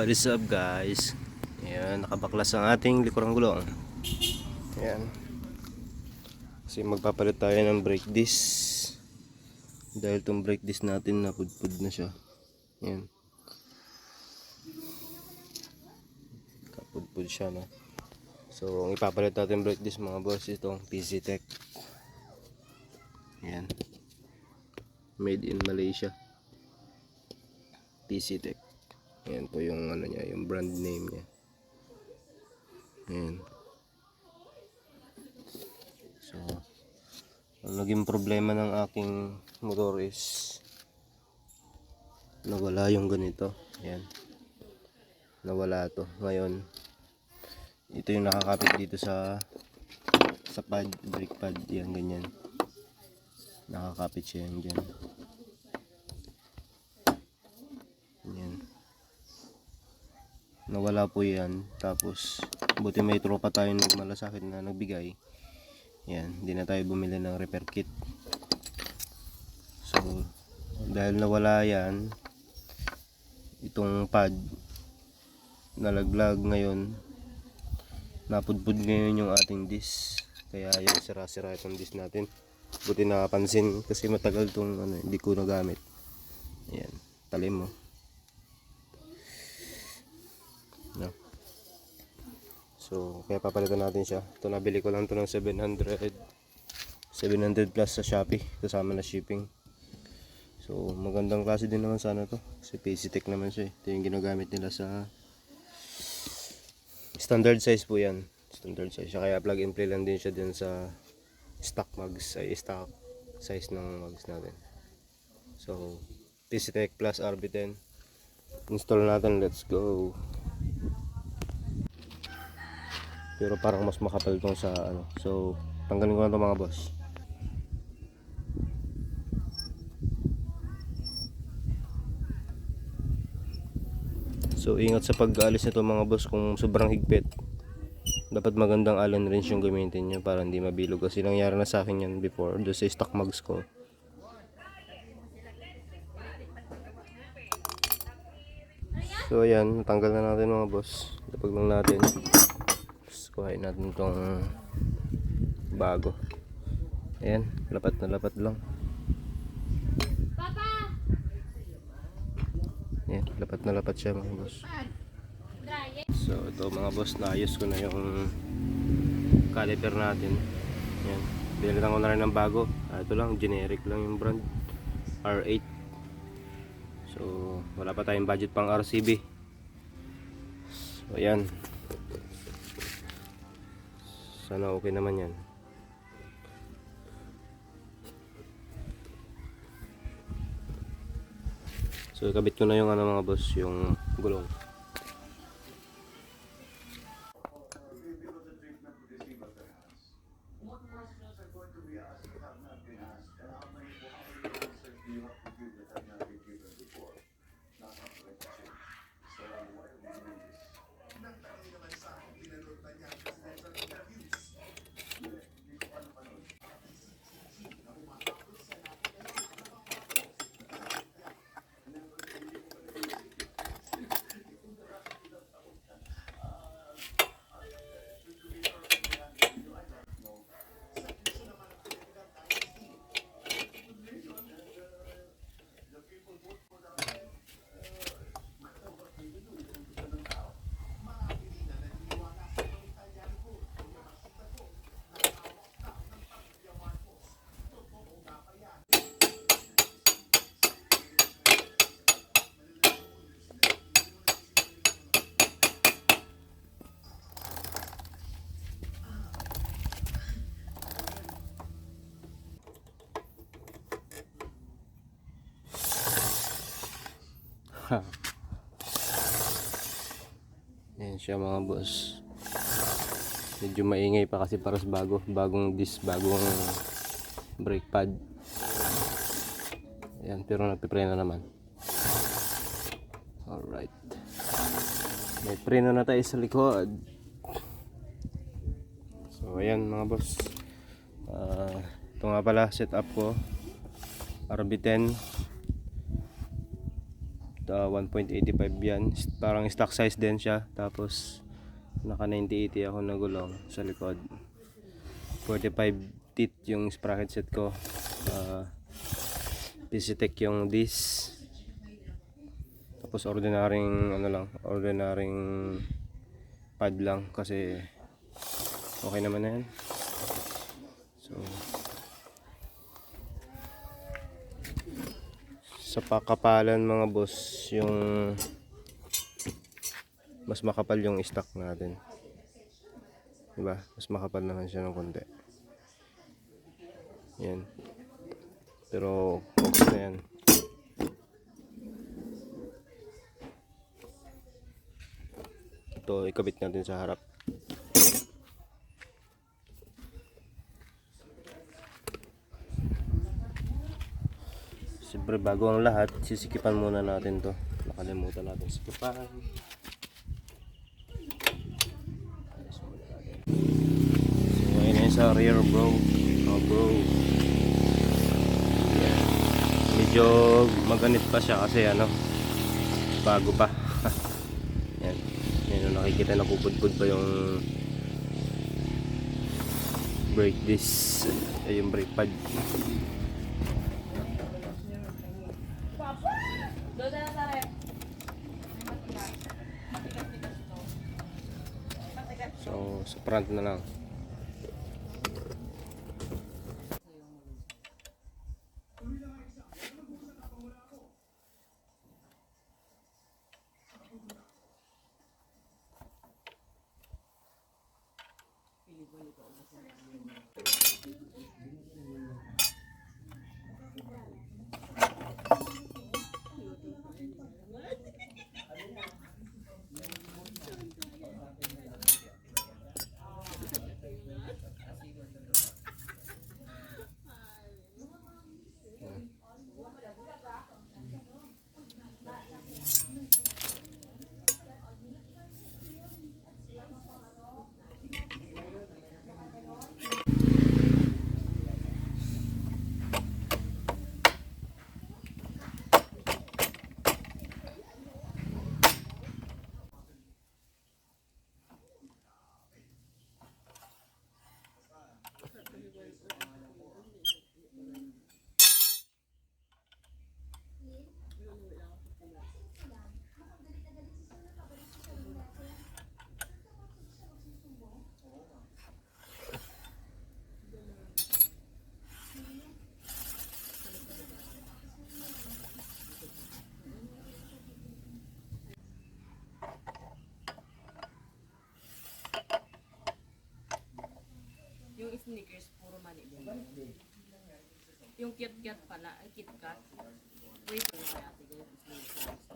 What is up guys? Ayan, nakabaklas ang ating likurang gulong. Ayan. Kasi magpapalit tayo ng brake disc. Dahil itong brake disc natin napudpud na siya. Ayan. Kapudpud siya na. So, ang ipapalit natin brake disc mga boss, itong PCTech. Ayan. Made in Malaysia. PCTech. Ayan po yung ano niya, yung brand name niya. Ayan. So, ang naging problema ng aking motor is nawala yung ganito. Ayan. Nawala to. Ngayon, ito yung nakakapit dito sa pad, brake pad. Yan, ganyan. Nakakapit siya yan dyan. Ayan. Nawala po yan. Tapos buti may tropa tayo nagmalasakit na nagbigay. Yan, hindi na tayo bumili ng repair kit. So dahil nawala yan, itong pad nalaglag ngayon, napudpud ngayon yung ating disc. Kaya yung sira-sira itong disc natin. Buti nakapansin kasi matagal itong hindi ko nagamit. Ayan, talim mo. No. So, kaya papalitan natin siya. Ito, nabili ko lang ito ng 700 plus sa Shopee, kasama na shipping. So, magandang klase din naman sana to. Kasi PCTech naman siya. Ito yung ginagamit nila sa standard size po yan. Standard size siya. Kaya plug and play lang din siya din sa stock mugs. Ay, stock size ng mugs natin. So, PCTech plus RB10. Install natin. Let's go. Pero parang mas makapal itong sa ano. So, tanggalin ko na ito mga boss. So, ingat sa pag-aalis nito mga boss kung sobrang higpit. Dapat magandang Allen wrench yung gamitin nyo para hindi mabilog. Kasi nangyari na sa akin yan before doon sa stock mugs ko. So, ayan. Tanggal na natin mga boss. Lapag lang natin. Kuhain natin itong bago. Ayan, lapat na lapat lang. Ayan, lapat na lapat siya mga boss. So ito mga boss, naayos ko na yung caliper natin. Ayan, binalitan ko na rin ng bago. Ito lang, generic lang yung brand, R8. So wala pa tayong budget pang RCB. So ayan, sana okay naman yan. So kabit ko na yung mga boss, yung gulong. Ayan siya mga boss. Medyo maingay pa kasi paras bagong disc, bagong brake pad. Ayan, pero nagpipreno naman. Alright, may preno na tayo sa likod. So ayan mga boss, ito nga pala setup ko, RB10. 1.85 yan. Parang stock size din siya. Tapos naka 9080 ako na gulong sa likod. 45 teeth yung sprocket set ko. PCTech yung disc. Tapos ordinaryong ordinaryong pad lang kasi okay naman na yan. So sa pakapalan mga boss, yung mas makapal yung stock natin, diba? Mas makapal naman siya ng konti yan, pero okay na yan. Ito ikabit natin sa harap. Siyempre bago ang lahat, sisikipan muna natin to. Nakalimutan natin sikipan. So ayun na sa rear bro. Oh bro, yeah. Medyo maganit pa siya kasi bago pa. Yan, yan nakikita na bubud-bud pa yung brake disc, yung brake pad. So sa front na lang. Yung sneakers, puro mani din. Yung KitKat pala, ay KitKat. Wait, kaya ate, sneakers.